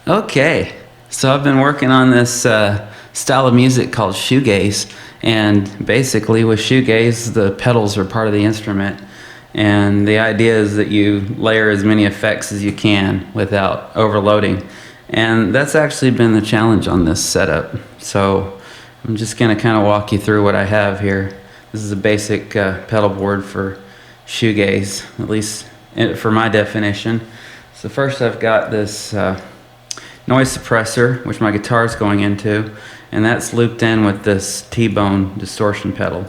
Okay, so I've been working on this style of music called shoegaze, and basically with shoegaze, the pedals are part of the instrument, and the idea is that you layer as many effects as you can without overloading, and that's actually been the challenge on this setup. So I'm just going to kind of walk you through what I have here. This is a basic pedal board for shoegaze, at least for my definition. So first I've got this noise suppressor, which my guitar is going into, and that's looped in with this T-bone distortion pedal.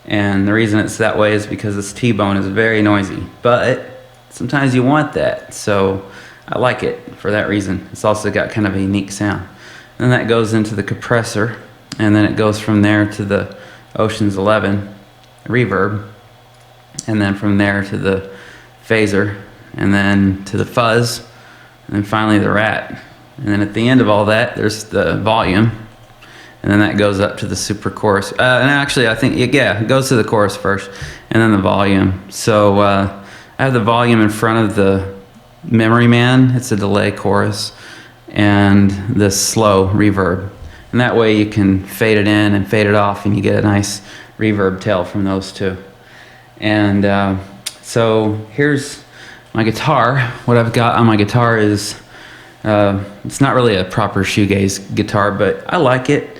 And the reason it's that way is because this T-bone is very noisy, but sometimes you want that, so I like it for that reason. It's also got kind of a unique sound. And then that goes into the compressor, and then it goes from there to the Ocean's 11 reverb, and then from there to the phaser, and then to the fuzz, and then finally the rat. And then at the end of all that, there's the volume, and then that goes up to the super chorus. And actually, I think, yeah, it goes to the chorus first, and then the volume. So I have the volume in front of the Memory Man. It's a delay chorus, and this slow reverb. And that way you can fade it in and fade it off, and you get a nice reverb tail from those two. And so here's my guitar. What I've got on my guitar is, it's not really a proper shoegaze guitar, but I like it.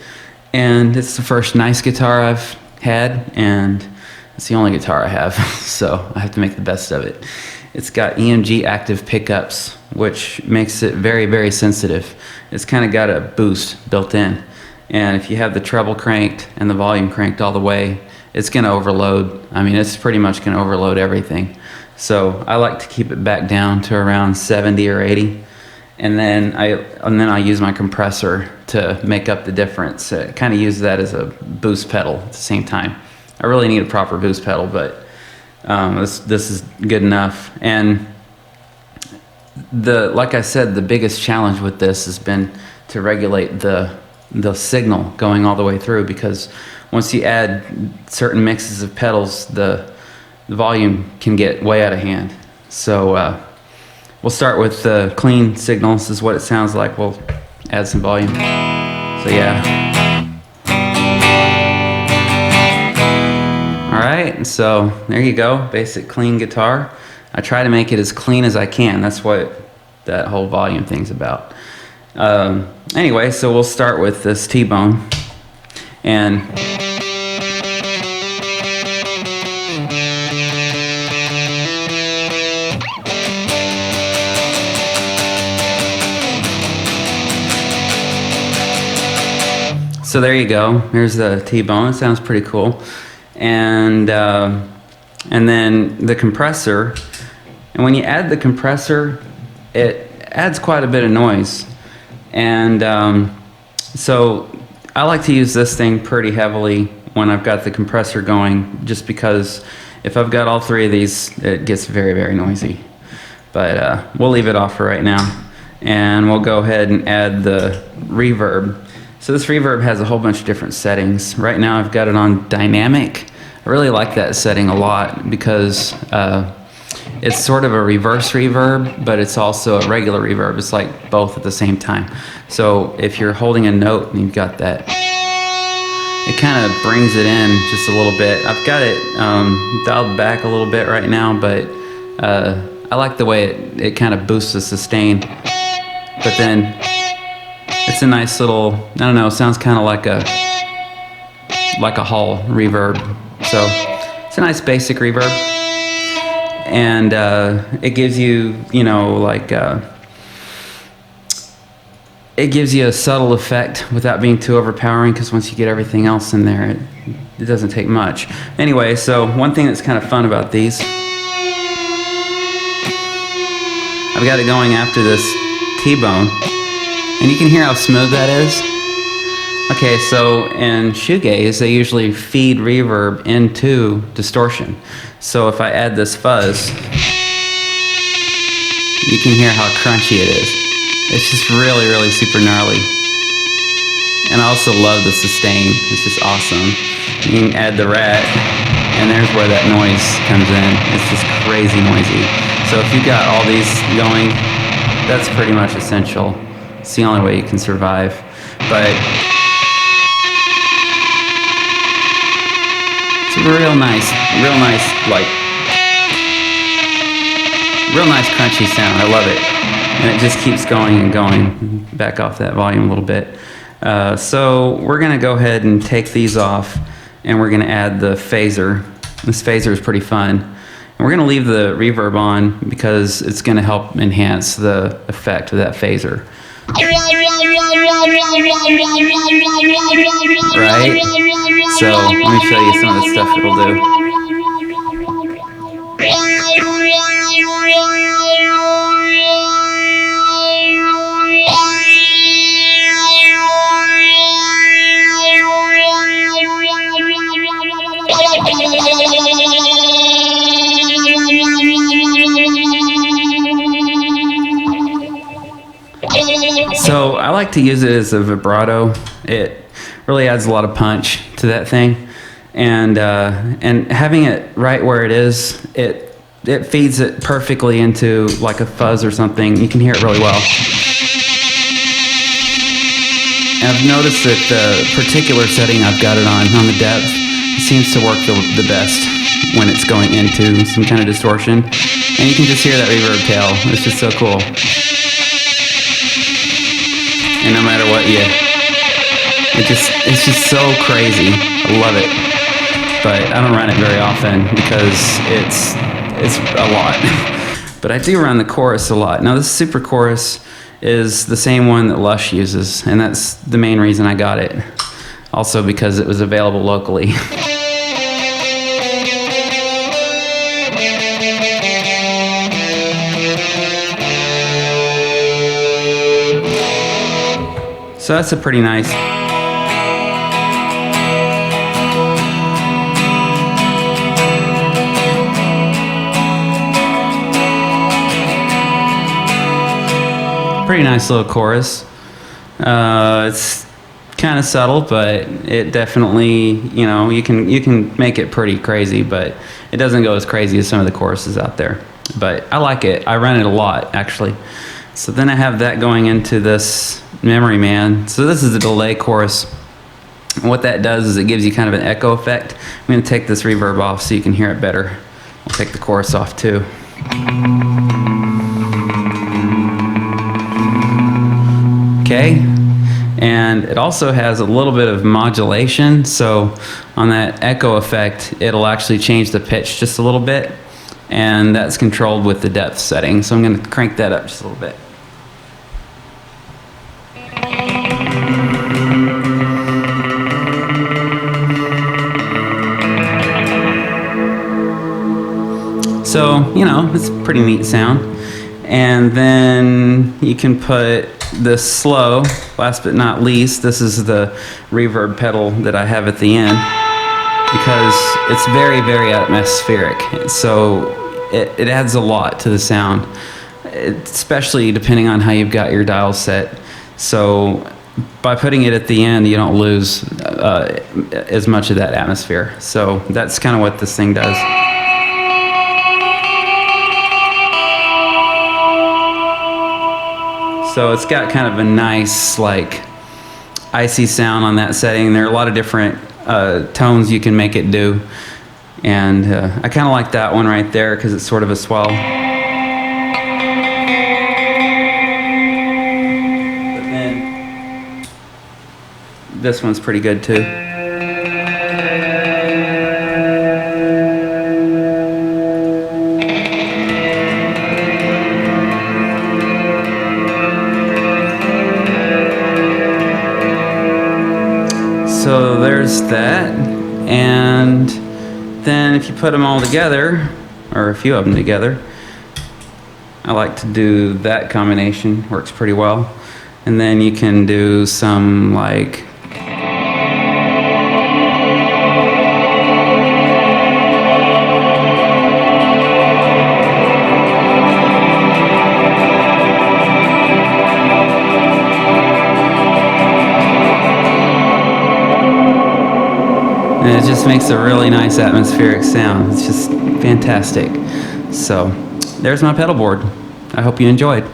And it's the first nice guitar I've had, and it's the only guitar I have, so I have to make the best of it. It's got EMG active pickups, which makes it very, very sensitive. It's kind of got a boost built in. And if you have the treble cranked and the volume cranked all the way, it's going to overload. I mean, it's pretty much going to overload everything. So I like to keep it back down to around 70 or 80. And then I use my compressor to make up the difference. Kind of use that as a boost pedal at the same time. I really need a proper boost pedal, but this is good enough. And like I said, the biggest challenge with this has been to regulate the signal going all the way through, because once you add certain mixes of pedals, the volume can get way out of hand. So we'll start with the clean signal. This is what it sounds like. We'll add some volume. So yeah. All right, so there you go, basic clean guitar. I try to make it as clean as I can. That's what that whole volume thing's about. Anyway, so we'll start with this T-bone. And so there you go. Here's the T-bone. It sounds pretty cool. And then the compressor. And when you add the compressor, it adds quite a bit of noise. And so I like to use this thing pretty heavily when I've got the compressor going, just because if I've got all three of these, it gets very, very noisy. But we'll leave it off for right now. And we'll go ahead and add the reverb. So this reverb has a whole bunch of different settings. Right now I've got it on dynamic. I really like that setting a lot because it's sort of a reverse reverb, but it's also a regular reverb. It's like both at the same time. So if you're holding a note and you've got that, it kind of brings it in just a little bit. I've got it dialed back a little bit right now, but I like the way it kind of boosts the sustain. But then it's a nice little, I don't know, it sounds kind of like a hall reverb. So it's a nice basic reverb. And it gives you, it gives you a subtle effect without being too overpowering, because once you get everything else in there, it doesn't take much. Anyway, so one thing that's kind of fun about these, I've got it going after this T-bone, and you can hear how smooth that is. Okay, so in shoegaze, they usually feed reverb into distortion. So if I add this fuzz, you can hear how crunchy it is. It's just really, really super gnarly. And I also love the sustain. It's just awesome. You can add the rat, and there's where that noise comes in. It's just crazy noisy. So if you've got all these going, that's pretty much essential. It's the only way you can survive. But it's real nice, like, real nice crunchy sound. I love it. And it just keeps going and going. Back off that volume a little bit. So we're gonna go ahead and take these off, and we're gonna add the phaser. This phaser is pretty fun. And we're gonna leave the reverb on because it's gonna help enhance the effect of that phaser. Right? So let me show you some of the stuff it'll do. So I like to use it as a vibrato. It really adds a lot of punch to that thing, and having it right where it is, it feeds it perfectly into like a fuzz or something. You can hear it really well. And I've noticed that the particular setting I've got it on the depth, it seems to work the best when it's going into some kind of distortion, and you can just hear that reverb tail. It's just so cool. And no matter what it's just so crazy. I love it. But I don't run it very often because it's a lot. But I do run the chorus a lot. Now this super chorus is the same one that Lush uses, and that's the main reason I got it. Also because it was available locally. So that's a pretty nice. Pretty nice little chorus. It's kind of subtle, but it definitely, you can make it pretty crazy, but it doesn't go as crazy as some of the choruses out there. But I like it. I run it a lot, actually. So then I have that going into this Memory Man. So this is a delay chorus. And what that does is it gives you kind of an echo effect. I'm going to take this reverb off so you can hear it better. I'll take the chorus off too. Okay. And it also has a little bit of modulation. So on that echo effect, it'll actually change the pitch just a little bit. And that's controlled with the depth setting. So I'm going to crank that up just a little bit. So, it's a pretty neat sound. And then you can put the slow, last but not least, this is the reverb pedal that I have at the end, because it's very, very atmospheric. So it adds a lot to the sound, especially depending on how you've got your dial set. So by putting it at the end, you don't lose as much of that atmosphere. So that's kind of what this thing does. So it's got kind of a nice, like, icy sound on that setting. There are a lot of different tones you can make it do. And I kind of like that one right there because it's sort of a swell. But then this one's pretty good too. So there's that, and then if you put them all together, or a few of them together, I like to do that combination, works pretty well. And then you can do some like and it just makes a really nice atmospheric sound. It's just fantastic. So there's my pedal board. I hope you enjoyed.